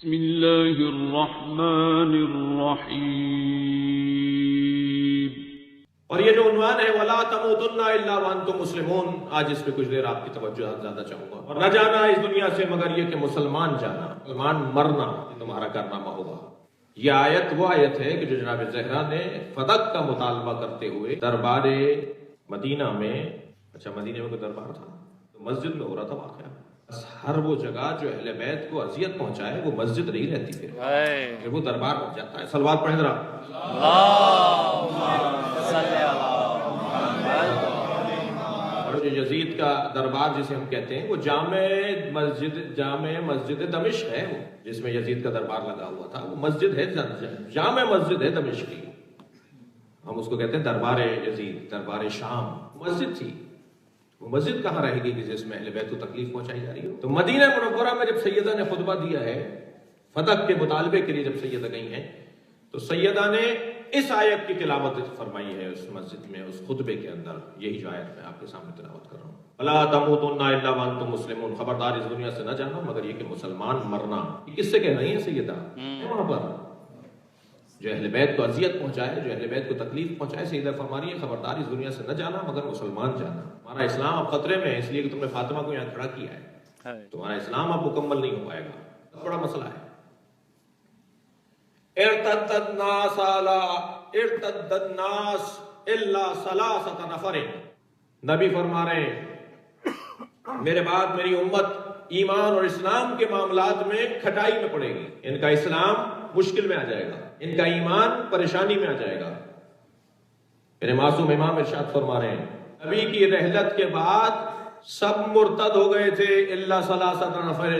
بسم اللہ الرحمن الرحیم۔ اور یہ جو عنوان ہے وَلَا تَمُوتُنَّ إِلَّا وَأَنْتُمْ مُسْلِمُونَ، آج اس پہ کچھ دیر آپ کی توجہ زیادہ چاہوں گا۔ اور نہ جانا اس دنیا سے مگر یہ کہ مسلمان جانا، مسلمان مرنا تمہارا کارنامہ ہوگا۔ یہ آیت وہ آیت ہے کہ جو جناب زہرا نے فدق کا مطالبہ کرتے ہوئے دربار مدینہ میں، اچھا مدینہ میں کوئی دربار تھا تو مسجد میں ہو رہا تھا واقعہ، ہر وہ جگہ جو اہل بیت کو اذیت پہنچائے وہ مسجد نہیں رہتی، پھر وہ دربار بن جاتا ہے۔ صلوات پڑھیں ذرا۔ اور جو یزید کا دربار جسے ہم کہتے ہیں وہ جامع مسجد دمشق ہے، وہ جس میں یزید کا دربار لگا ہوا تھا، وہ مسجد ہے، جامع مسجد ہے دمشق کی، ہم اس کو کہتے ہیں دربار یزید، دربار شام مسجد تھی۔ وہ مسجد کہاں رہے گی کہ جس میں اہل بیت کو تکلیف پہنچائی جا رہی ہو؟ تو مدینہ منورہ میں جب سیدہ نے خطبہ دیا ہے فتح کے مطالبے کے لیے، جب سیدہ گئی ہیں تو سیدہ نے اس آیت کی تلاوت فرمائی ہے اس مسجد میں، اس خطبے کے اندر، یہی جو آیت میں آپ کے سامنے تلاوت کر رہا ہوں۔ وَلَا تَمُوتُنَّ إِلَّا وَأَنْتُمْ مُسْلِمُونَ، خبردار اس دنیا سے نہ جانا مگر یہ کہ مسلمان مرنا۔ یہ کس سے کہہ رہی ہیں سیدہ؟ وہاں پر جو اہل بیت کو اذیت پہنچائے، جو اہل بیت کو تکلیف پہنچائے، سیدہ فرما رہی ہے خبردار اس دنیا سے نہ جانا مگر مسلمان جانا۔ ہمارا اسلام اب خطرے میں ہے اس لیے کہ تم نے فاطمہ کو یہاں کھڑا کیا ہے، تمہارا اسلام اب مکمل نہیں ہو پائے گا، بڑا مسئلہ ہے۔ ارتد الناس الا ثلاثة نفر، نبی فرما رہے ہیں میرے بعد میری امت ایمان اور اسلام کے معاملات میں کھٹائی میں پڑے گی، ان کا اسلام مشکل میں آ جائے گا، ان کا ایمان پریشانی میں آ جائے گا۔ میرے معصوم امام ارشاد فرما رہے ہیں نبی کی رحلت کے بعد سب مرتد ہو گئے تھے الا ثلاثة نفر،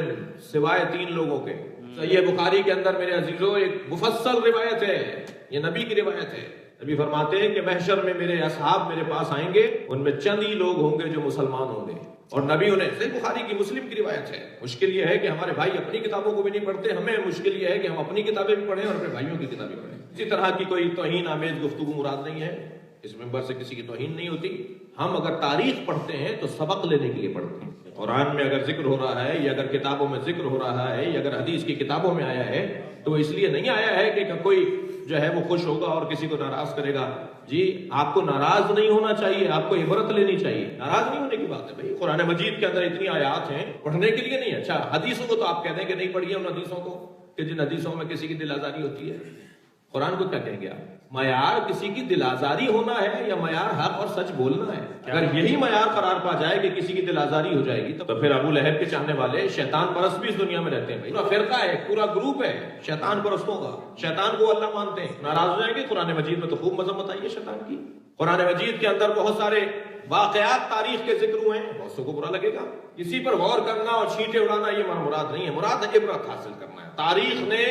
سوائے 3 لوگوں کے۔ صحیح بخاری کے اندر میرے عزیزوں ایک مفصل روایت ہے، یہ نبی کی روایت ہے۔ نبی فرماتے ہیں کہ محشر میں میرے اصحاب میرے پاس آئیں گے، ان میں چند ہی لوگ ہوں گے جو مسلمان ہوں گے، اور نبی انہیں، صحیح بخاری کی مسلم کی روایت ہے۔ مشکل یہ ہے کہ ہمارے بھائی اپنی کتابوں کو بھی نہیں پڑھتے، ہمیں مشکل یہ ہے کہ ہم اپنی کتابیں بھی پڑھیں اور اپنے بھائیوں کی کتابیں پڑھیں۔ اسی طرح کی کوئی توہین آمیز گفتگو مراد نہیں ہے، اس ممبر سے کسی کی توہین نہیں ہوتی۔ ہم اگر تاریخ پڑھتے ہیں تو سبق لینے کے لیے پڑھتے ہیں۔ قرآن میں اگر ذکر ہو رہا ہے، یا اگر کتابوں میں ذکر ہو رہا ہے، یا اگر حدیث کی کتابوں میں آیا ہے تو اس لیے نہیں آیا ہے کہ کوئی جو ہے وہ خوش ہوگا اور کسی کو ناراض کرے گا۔ جی آپ کو ناراض نہیں ہونا چاہیے، آپ کو عبرت لینی چاہیے، ناراض نہیں ہونے کی بات ہے۔ بھائی قرآن مجید کے اندر اتنی آیات ہیں پڑھنے کے لیے نہیں۔ اچھا حدیثوں کو تو آپ کہہ دیں کہ نہیں پڑھیے ان حدیثوں کو کہ جن حدیثوں میں کسی کی دل آزاری ہوتی ہے، قرآن کو کیا کہیں گے آپ؟ معیار کسی کی دل آزاری ہونا ہے یا معیار حق اور سچ بولنا ہے؟ اگر یہی معیار قرار پا جائے کہ کسی کی دل آزاری ہو جائے گی تو پھر ابو لہب کے چاہنے والے شیطان پرست بھی اس دنیا میں رہتے ہیں۔ پورا فرقہ ہے، پورا گروپ ہے شیطان پرستوں کا، شیطان کو اللہ مانتے ہیں، ناراض ہو جائیں گے۔ قرآن مجید میں تو خوب مذمت آئی ہے شیطان کی۔ قرآن مجید کے اندر بہت سارے واقعات تاریخ کے ذکر ہوئے ہیں، بہت کو برا لگے گا۔ کسی پر غور کرنا اور چھینٹے اڑانا یہ مراد نہیں ہے، مراد عبرت حاصل کرنا ہے۔ تاریخ نے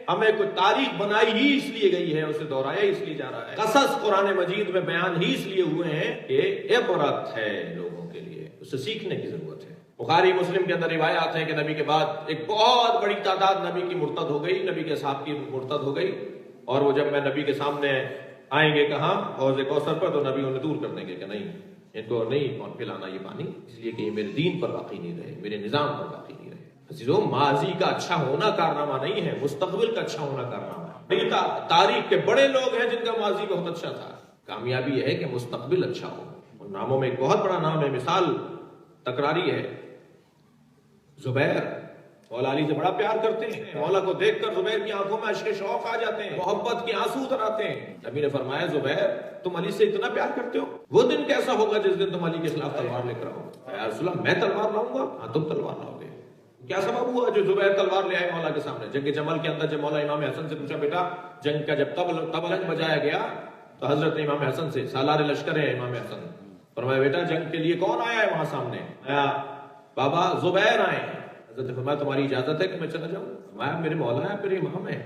ہمیں کوئی تاریخ بنائی ہی اس لیے گئی ہے، اسے دہرایا اس لیے جا رہا ہے۔ قصص قرآن مجید میں بیان ہی اس لیے ہوئے ہیں کہ عبرت ہے لوگوں کے لیے، اسے سیکھنے کی ضرورت ہے۔ بخاری مسلم کے اندر روایات ہیں کہ نبی کے بعد ایک بہت بڑی تعداد نبی کی مرتد ہو گئی، نبی کے اصحاب کی مرتد ہو گئی، اور وہ جب میں نبی کے سامنے آئیں گے کہاں حوض کوثر پر تو نبی انہیں دور کر دیں گے کہ نہیں ان کو نہیں پلانا یہ پانی، اس لیے کہ یہ میرے دین پر باقی نہیں رہے، میرے نظام پر باقی نہیں رہے۔ عزیزوں ماضی کا اچھا ہونا کارنامہ نہیں ہے، مستقبل کا اچھا ہونا کارنامہ ہے۔ تاریخ کے بڑے لوگ ہیں جن کا ماضی بہت اچھا تھا، کامیابی یہ ہے کہ مستقبل اچھا ہو۔ اور ناموں میں ایک بہت بڑا نام ہے، مثال تکراری ہے، زبیر۔ مولا علی سے بڑا پیار کرتے ہیں، مولا کو دیکھ کر زبیر کی آنکھوں میں اشک شوق آ جاتے ہیں، محبت کے آنسو اتر آتے ہیں۔ نبی نے فرمایا زبیر تم علی سے اتنا پیار کرتے ہو، وہ دن کیسا ہوگا جس دن تم علی کے خلاف تلوار لے کر آؤ؟ یا رسول اللہ میں تلوار لاؤں گا؟ ہاں تم تلوار لاؤ گے۔ کیا سبب ہوا جو زبیر تلوار لے آئے مولا کے سامنے؟ جنگ جمل کے اندر جب مولا امام حسن سے پوچھا بیٹا جنگ کا جب طبلنج بجایا گیا تو حضرت امام حسن سے، سالار لشکر ہے امام حسن، فرمایا بیٹا جنگ کے لیے کون آیا ہے وہاں سامنے؟ بابا زبیر آئے ہیں۔ حضرت فرمایا تمہاری اجازت ہے کہ میں چلا جاؤں؟ فرمایا میرے مولا ہے، میرے امام ہے۔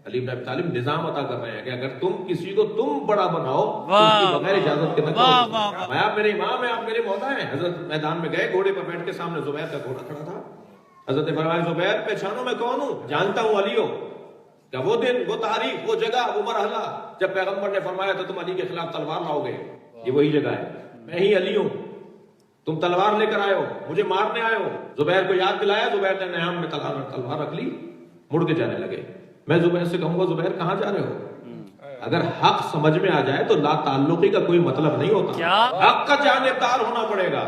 علی بن ابی طالب نظام عطا کر رہے ہیں کہ اگر تم کسی کو تم بڑا بناؤ تو اس کی بغیر اجازت کے نہ کرو۔ فرمایا آپ میرے امام ہیں، آپ میرے مولا ہیں۔ حضرت میدان میں گئے، گھوڑے پر بیٹھ کے سامنے زبیر کا گھوڑا کھڑا تھا۔ حضرت فرمایا زبیر پہچانو میں کون ہوں؟ جانتا ہوں علی ہو۔ کہ وہ دن، وہ تاریخ، وہ جگہ، وہ مرحلہ جب پیغمبر نے فرمایا تھا تم علی کے خلاف تلوار لاؤ گے، یہ وہی جگہ ہے، میں ہی علی ہوں۔ تم تلوار لے کر آئے ہو، مجھے مارنے آئے ہو۔ زبیر کو یاد دلایا، زبیر نے نیام میں تلوار رکھ لی، مڑ کے جانے لگے. میں زبیر سے کہوں گا زبیر کہاں جا رہے ہو؟ اگر حق سمجھ میں آ جائے تو لا تعلقی کا کوئی مطلب نہیں ہوتا, حق کا جانبدار ہونا پڑے گا.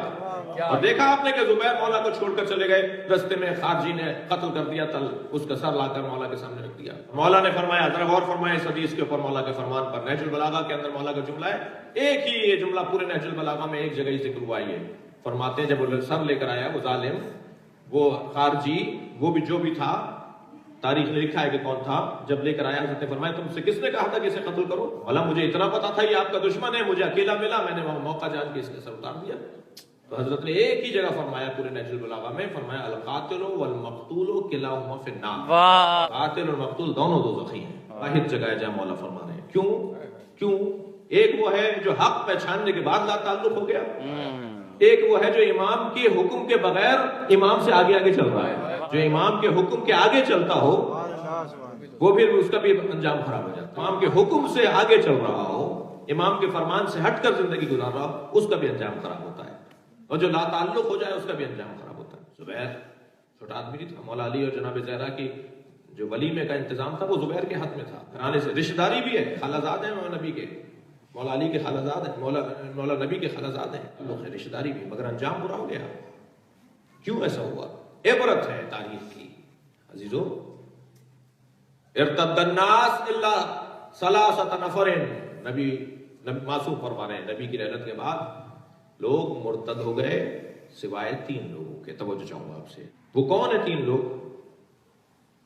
اور دیکھا آپ نے کہ زبیر مولا کو چھوڑ کر چلے گئے, رستے میں خارجی نے قتل کر دیا, تل اس کا سر لا کر مولا کے سامنے رکھ دیا. مولا نے فرمایا, ذرا غور فرمائے اس حدیث کے اوپر, مولا کے فرمان پر. نہج البلاغہ کے اندر مولا کا جملہ ہے, ایک ہی یہ جملہ پورے نہج البلاغہ میں ایک جگہ ہی ذکر ہوا ہے. فرماتے ہیں جب وہ سر لے کر آیا وہ ظالم, وہ خارجی, وہ بھی جو بھی تھا, تاریخ نے لکھا ہے کہ کون تھا, جب لے کر آیا حضرت نے فرمایا تم سے کس نے کہا تھا کہ اسے قتل کرو؟ مولا مجھے اتنا پتا تھا یہ آپ کا دشمن ہے, مجھے اکیلا ملا, میں نے وہاں موقع جان کے اس کا سر اتار دیا. تو حضرت نے ایک ہی جگہ فرمایا پورے نہج البلاغہ میں, فرمایا القاتل والمقتول کلاہما فی النار, قاتل اور مقتول دونوں دوزخی ہیں. واحد جگہ ہے جہاں مولا فرما رہے ہیں. کیوں؟ ایک وہ ہے جو حق پہچاننے کے بعد لا تعلق ہو گیا, ایک وہ ہے جو امام کے حکم کے بغیر امام سے آگے آگے چل رہا ہے. جو امام کے حکم کے آگے چلتا ہو وہ بھی اس کا بھی انجام خراب ہو جاتا ہے. امام کے حکم سے آگے چل رہا ہو, امام کے فرمان سے ہٹ کر زندگی گزار رہا ہو, اس کا بھی انجام خراب ہوتا ہے. اور جو لا تعلق ہو جائے اس کا بھی انجام خراب ہوتا ہے. زبیر چھوٹا آدمی نہیں تھا. مولا علی اور جناب زہرا کی جو ولیمے کا انتظام تھا وہ زبیر کے ہاتھ میں تھا. گھرانے سے رشتہ داری بھی ہے, خالازاد ہیں نبی کے, مولا علی کے خالازاد ہیں, مولا نبی کے خالازاد ہیں, لوگ رشتہ داری بھی, مگر انجام برا ہو گیا. کیوں ایسا ہوا؟ عبرت ہے تاریخ کی. عزیزو, ارتد الناس الا ثلاثه نفر, نبی معصوم فرما رہے ہیں نبی کی رحلت کے بعد لوگ مرتد ہو گئے سوائے 3 لوگوں کے. توجہ چاہوں گا آپ سے, وہ کون ہیں 3 لوگ؟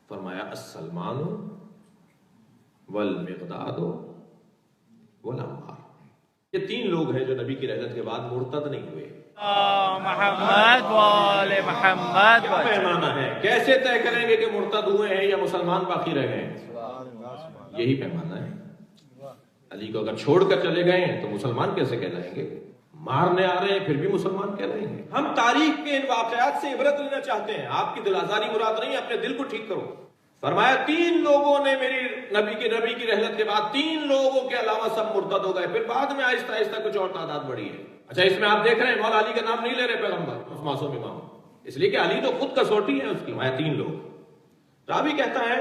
فرمایا السلمان والمقداد والعمار. یہ 3 لوگ ہیں جو نبی کی رحلت کے بعد مرتد نہیں ہوئے. محمد وآل محمد. کیا پیمانہ ہے؟ کیسے طے کریں گے کہ مرتد ہوئے ہیں یا مسلمان باقی رہ گئے ہیں؟ یہی پیمانہ ہے. علی کو اگر چھوڑ کر چلے گئے ہیں تو مسلمان کیسے کہلائیں گے؟ مارنے آ رہے ہیں پھر بھی مسلمان کہلائیں گے؟ ہم تاریخ کے ان واقعات سے عبرت لینا چاہتے ہیں. آپ کی دل آزاری مراد نہیں ہے, اپنے دل کو ٹھیک کرو. فرمایا 3 لوگوں نے میری نبی کی رحلت کے بعد 3 لوگوں کے علاوہ سب مرتد ہو گئے. پھر بعد میں آہستہ آہستہ کچھ اور تعداد بڑھی ہے. اچھا, اس میں آپ دیکھ رہے ہیں مولا علی کا نام نہیں لے رہے پیغمبر, اس معصوم امام, اس لیے کہ علی تو خود کسوٹی ہے اس کی. میں 3 لوگ. راوی کہتا ہے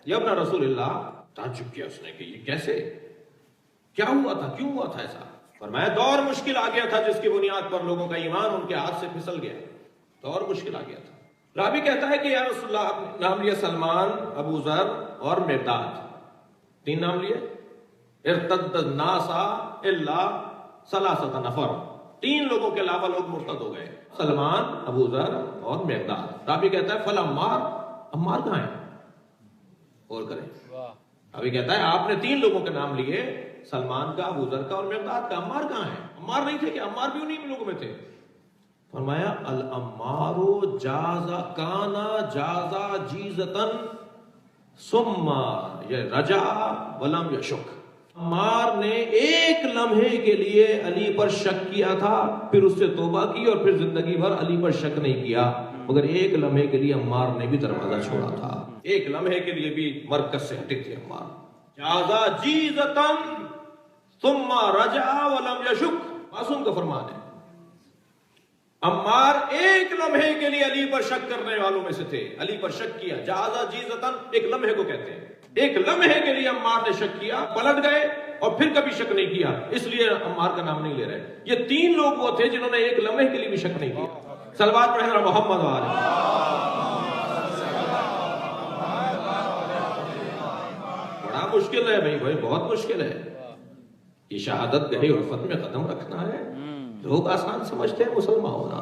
یا ابن رسول اللہ, تعجب کیا اس نے کہ یہ کیسے, کیا ہوا تھا, کیوں ہوا تھا ایسا؟ فرمایا دور مشکل آ گیا تھا جس کی بنیاد پر لوگوں کا ایمان ان کے ہاتھ سے پھسل گیا. دور مشکل آ گیا تھا. راوی کہتا ہے کہ یا رسول اللہ, نام لیا سلمان, ابو ذر اور مقداد, 3 نام لیے. ارتد الناس الا ثلاثه نفر, 3 لوگوں کے علاوہ لوگ مرتد ہو گئے, سلمان, ابو ذر اور مقداد. راوی کہتا ہے فلعمار, عمار کہاں ہے؟ اور کریں. راوی کہتا ہے آپ نے 3 لوگوں کے نام لیے, سلمان کا, ابو ذر کا اور مقداد کا, عمار کہاں ہے؟ عمار نہیں تھے کہ؟ عمار بھی انہی لوگوں میں تھے. فرمایا العمار جازا کانا جازا جیزتن ثم رجع ولم یشک. عمار نے ایک لمحے کے لیے علی پر شک کیا تھا, پھر اس سے توبہ کی اور پھر زندگی بھر علی پر شک نہیں کیا. مگر ایک لمحے کے لیے عمار نے بھی دروازہ چھوڑا تھا, ایک لمحے کے لیے بھی مرکز سے ہٹے تھے عمار. جازا جیزتن ثم رجع ولم یشک, معصوم کا فرمان ہے. عمار ایک لمحے کے لیے علی پر شک کرنے والوں میں سے تھے, علی پر شک کیا. جازا جیزتن ایک لمحے کو کہتے ہیں, ایک لمحے کے لیے عمار نے شک کیا, پلٹ گئے اور پھر کبھی شک نہیں کیا, اس لیے عمار کا نام نہیں لے رہے. یہ 3 لوگ وہ تھے جنہوں نے ایک لمحے کے لیے بھی شک نہیں کیا. صلوات پڑھیں محمد والے. بڑا مشکل ہے بھائی, بہت مشکل ہے. یہ شہادت گہی عرفت میں قدم رکھنا ہے. لوگ آسان سمجھتے ہیں مسلمان ہونا.